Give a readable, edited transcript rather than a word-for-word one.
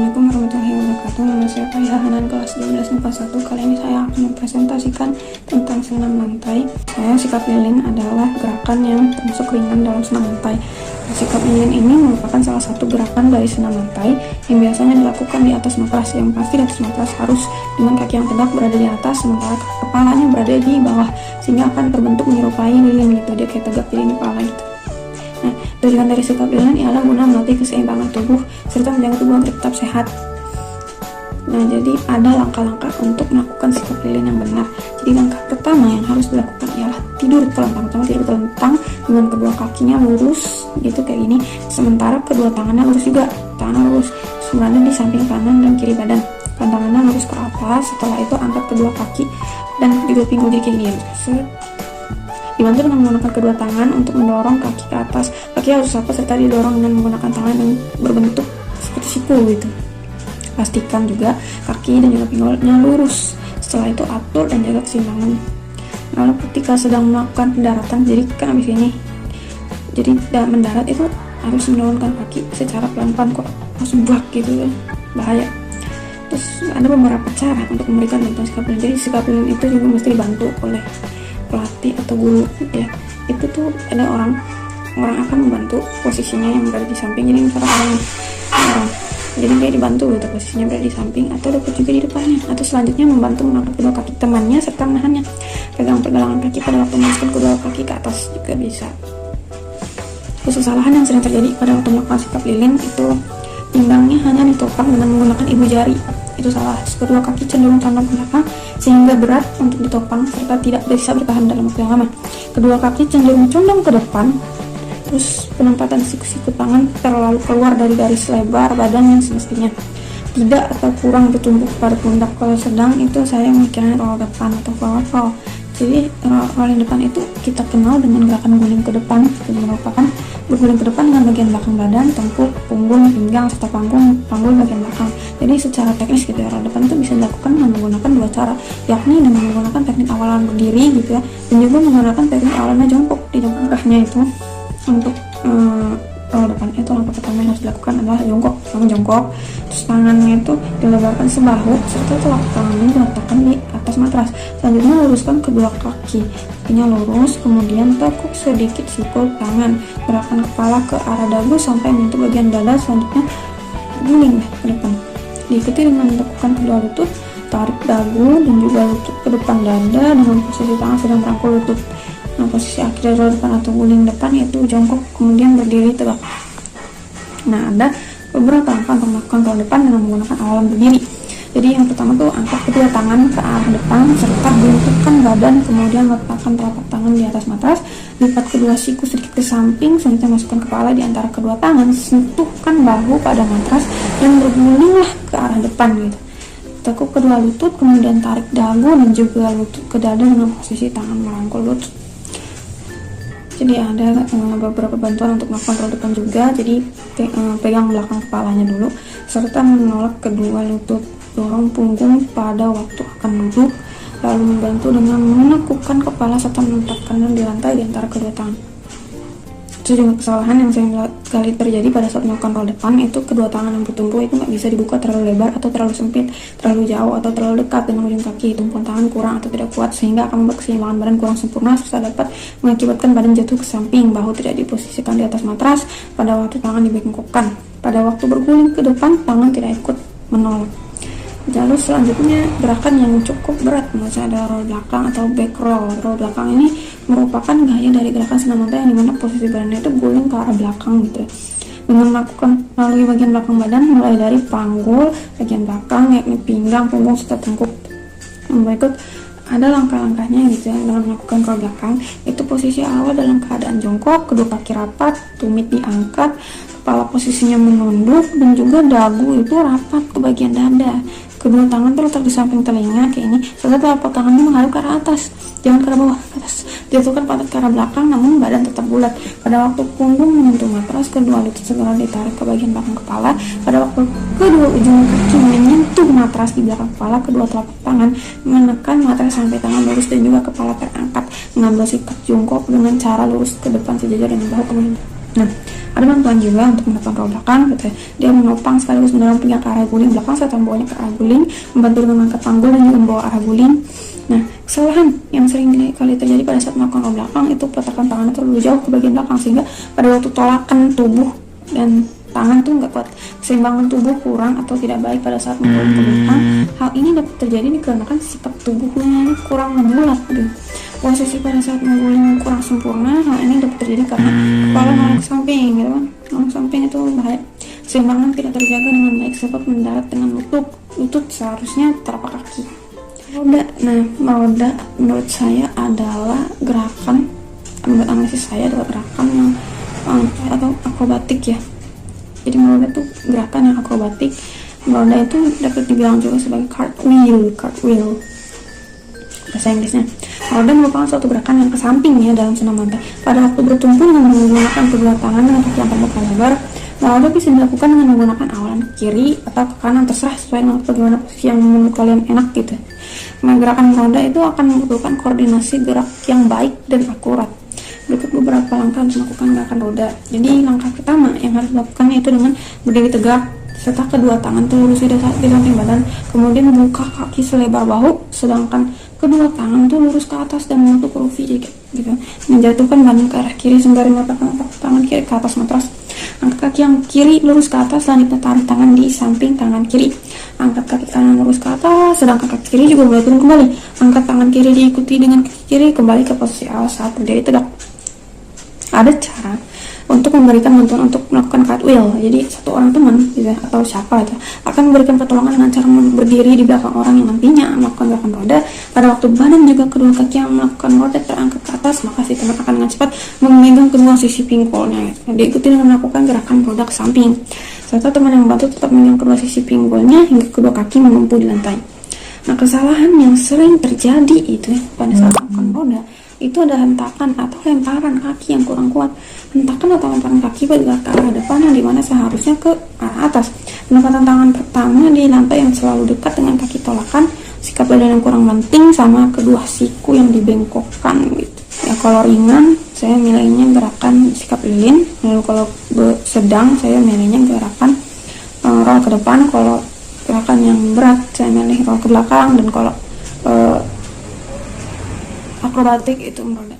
Assalamualaikum warahmatullahi wabarakatuh. Nama saya Faiza Hanan, kelas 12 MIPA 1. Kali ini saya akan mempresentasikan tentang senam lantai. Sikap lilin adalah gerakan yang termasuk ringan dalam senam lantai. Sikap lilin ini merupakan salah satu gerakan dari senam lantai yang biasanya dilakukan di atas matras. Yang pasti di atas matras harus dengan kaki yang tegak berada di atas, sementara kepalanya berada di bawah, sehingga akan terbentuk menyerupai lilin gitu. Dia kayak tegak di kepala gitu. Nah, tujuan dari sikap lilin ialah guna melatih keseimbangan tubuh serta menjaga tubuh agar tetap sehat. Nah, jadi ada langkah-langkah untuk melakukan sikap lilin yang benar. Jadi langkah pertama yang harus dilakukan ialah tidur telentang. Tidur telentang dengan kedua kakinya lurus gitu kayak gini, sementara kedua tangannya lurus juga. Tangan lurus berada di samping kanan dan kiri badan. Tangannya lurus ke atas. Setelah itu angkat kedua kaki dan juga pinggul diri kayak gini. Dibantu dengan menggunakan kedua tangan untuk mendorong kaki ke atas. Kaki harus rapat serta didorong dengan menggunakan tangan yang berbentuk seperti siku gitu. Pastikan juga kaki dan juga pinggulnya lurus. Setelah itu atur dan jaga keseimbangan. Lalu ketika sedang melakukan pendaratan, jadi kan habis ini, jadi mendarat itu harus menurunkan kaki secara pelan-pelan, kok langsung buak gitu kan, bahaya. Terus ada beberapa cara untuk memberikan bantuan sikap lilin. Jadi sikap lilin itu juga mesti dibantu oleh pelatih atau guru ya. Itu tuh ada orang akan membantu posisinya yang berada di samping. Jadi misalnya orang jadi dia dibantu gitu, posisinya berada di samping atau dapat juga di depannya, atau selanjutnya membantu mengangkat kedua kaki temannya serta menahannya. Pegang pergelangan kaki pada waktu memasukkan kedua kaki ke atas juga bisa. Terus kesalahan yang sering terjadi pada waktu melakukan sikap lilin itu pinggangnya hanya ditopang dengan menggunakan ibu jari. Itu salah. Kedua kaki cenderung condong ke belakang sehingga berat untuk ditopang serta tidak bisa bertahan dalam waktu yang lama. Kedua kaki cenderung condong ke depan. Terus penempatan siku-siku tangan terlalu keluar dari garis lebar badan yang semestinya. Tidak atau kurang bertumbuk pada pundak. Kalau sedang itu saya mikirnya roll depan atau forward roll. Jadi rolling depan itu kita kenal dengan gerakan guling ke depan. Itu merupakan berguling ke depan dengan bagian belakang badan, tengkuk, punggung, pinggang, serta panggul bagian belakang. Jadi secara teknis gitu ya, roll depan itu bisa dilakukan dengan menggunakan dua cara, yakni dengan menggunakan teknik awalan berdiri gitu ya, dan juga menggunakan teknik awalannya jongkok. Di langkahnya itu untuk roll depan itu langkah pertama yang harus dilakukan adalah jongkok. Terus tangannya itu dilebarkan sebahu serta telapak tangannya diletakkan di atas matras. Selanjutnya luruskan kedua kaki, kakinya lurus, kemudian tekuk sedikit siku tangan, gerakan kepala ke arah dagu sampai menyentuh bagian dada. Selanjutnya guling ke depan, diikuti dengan tekukan kedua lutut, tarik dagu dan juga lutut ke depan dada dengan posisi tangan sedang merangkul lutut. Nah, posisi akhir roll depan atau guling depan yaitu jongkok kemudian berdiri tegak. Nah, ada beberapa langkah untuk melakukan roll depan dengan menggunakan awalan berdiri. Jadi yang pertama tuh angkat kedua tangan ke arah depan serta bengkokkan badan, kemudian letakkan telapak tangan di atas matras, lipat kedua siku sedikit ke samping, selanjutnya masukkan kepala di antara kedua tangan, sentuhkan bahu pada matras dan bergulinglah ke arah depan gitu. Tekuk kedua lutut, kemudian tarik dagu dan juga lutut ke dada dengan posisi tangan merangkul lutut. Jadi ada beberapa bantuan untuk melakukan roll depan juga. Jadi pegang belakang kepalanya dulu serta menolak kedua lutut, dorong punggung pada waktu akan duduk, lalu membantu dengan menekukkan kepala serta menempatkannya di lantai di antara kedua tangan. Itu juga kesalahan yang sering kali terjadi pada saat melakukan roll depan, itu kedua tangan yang bertumpu itu nggak bisa dibuka terlalu lebar atau terlalu sempit, terlalu jauh atau terlalu dekat dengan ujung kaki. Tumpuan tangan kurang atau tidak kuat sehingga akan membuat keseimbangan badan kurang sempurna serta dapat mengakibatkan badan jatuh ke samping, bahu tidak diposisikan di atas matras pada waktu tangan dibengkokkan. Pada waktu berguling ke depan, tangan tidak ikut menolak. Lalu selanjutnya gerakan yang cukup berat, misalnya ada roll belakang atau back roll. Roll belakang ini merupakan gaya dari gerakan senam lantai yang dimana posisi badannya itu guling ke arah belakang gitu. Dengan melakukan melalui bagian belakang badan mulai dari panggul, bagian belakang yakni pinggang, punggung serta tengkuk. Berikut ada langkah-langkahnya gitu ya dalam melakukan roll belakang. Itu posisi awal dalam keadaan jongkok, kedua kaki rapat, tumit diangkat, kepala posisinya menunduk dan juga dagu itu rapat ke bagian dada. Kedua tangan terletak di samping telinga kayak ini, serta telapak tangannya menghadap ke arah atas, jangan ke arah bawah, ke atas. Jatuhkan pantat ke arah belakang namun badan tetap bulat. Pada waktu punggung menyentuh matras, kedua lutut segera ditarik ke bagian belakang kepala. Pada waktu kedua ujung kaki menyentuh matras di belakang kepala, kedua telapak tangan menekan matras sampai tangan lurus dan juga kepala terangkat. Mengambil sikap jongkok dengan cara lurus ke depan sejajar dengan bahu kemudian Nah, ada bantuan juga untuk melakukan roll belakang gitu ya. Dia menopang sekaligus mendorong pinggang ke arah guling belakang serta membawanya ke arah guling, membantu dengan mengangkat panggul dan juga membawa arah guling. Nah, kesalahan yang sering kali terjadi pada saat melakukan roll belakang itu peletakan tangan terlalu jauh ke bagian belakang, sehingga pada waktu tolakan tubuh dan tangan tuh nggak kuat, keseimbangan tubuh kurang atau tidak baik pada saat mengguling ke belakang. Hal ini dapat terjadi dikarenakan sikap tubuhnya kurang membulat gitu. Posisi pada saat mengguling kurang sempurna. Hal ini dapat terjadi karena kepala nolak ke samping gitu kan. Nolak samping itu bahaya. Keseimbangan tidak terjaga dengan baik sebab mendarat dengan lutut seharusnya telapak kaki. Roda. Nah, roda menurut saya adalah gerakan, menurut analisis saya adalah gerakan yang atau akrobatik ya. Jadi meroda itu gerakan yang akrobatik. Meroda itu dapat dibilang juga sebagai cartwheel bahasa Inggrisnya. Roda merupakan suatu gerakan yang ke samping ya dalam senam lantai. Pada waktu bertumpu dengan menggunakan kedua tangan dengan kaki yang terbuka lebar, roda bisa dilakukan dengan menggunakan awalan ke kiri atau ke kanan, terserah sesuai dengan bagaimana posisi yang menurut kalian enak gitu. Nah, gerakan roda itu akan membutuhkan koordinasi gerak yang baik dan akurat. Berikut beberapa langkah untuk melakukan gerakan roda. Jadi langkah pertama yang harus dilakukan yaitu dengan berdiri tegak serta kedua tangan lurus di samping badan, kemudian membuka kaki selebar bahu, sedangkan kedua tangan tuh lurus ke atas dan membentuk huruf V gitu. Menjatuhkan badan ke arah kiri sembari meletakkan tangan kiri ke atas matras. Angkat kaki yang kiri lurus ke atas, selanjutnya tarik tangan di samping tangan kiri. Angkat kaki kanan lurus ke atas, sedangkan kaki kiri juga boleh turun kembali. Angkat tangan kiri diikuti dengan kaki kiri kembali ke posisi awal saat berdiri tegak. Ada cara untuk memberikan bantuan untuk melakukan cartwheel. Jadi satu orang teman gitu, atau siapa itu akan memberikan pertolongan dengan cara berdiri di belakang orang yang nantinya melakukan gerakan roda. Pada waktu badan juga kedua kaki yang melakukan roda terangkat ke atas, maka si teman akan dengan cepat memegang kedua sisi pinggulnya gitu. Diikuti dengan melakukan gerakan roda ke samping, serta teman yang membantu tetap memegang kedua sisi pinggulnya hingga kedua kaki mengempu di lantai. Nah, kesalahan yang sering terjadi itu pada saat melakukan roda itu ada hentakan atau lemparan kaki yang kurang kuat. Hentakan atau lemparan kaki bergerak ke arah depan yang dimana seharusnya ke arah atas. Penempatan tangan pertama di lantai yang selalu dekat dengan kaki tolakan, sikap badan yang kurang penting, sama kedua siku yang dibengkokkan gitu. Ya, kalau ringan saya milihnya gerakan sikap lilin, lalu kalau sedang saya milihnya gerakan roll ke depan. Kalau gerakan yang berat saya milih roll ke belakang, dan kalau akrobatik itu meroda.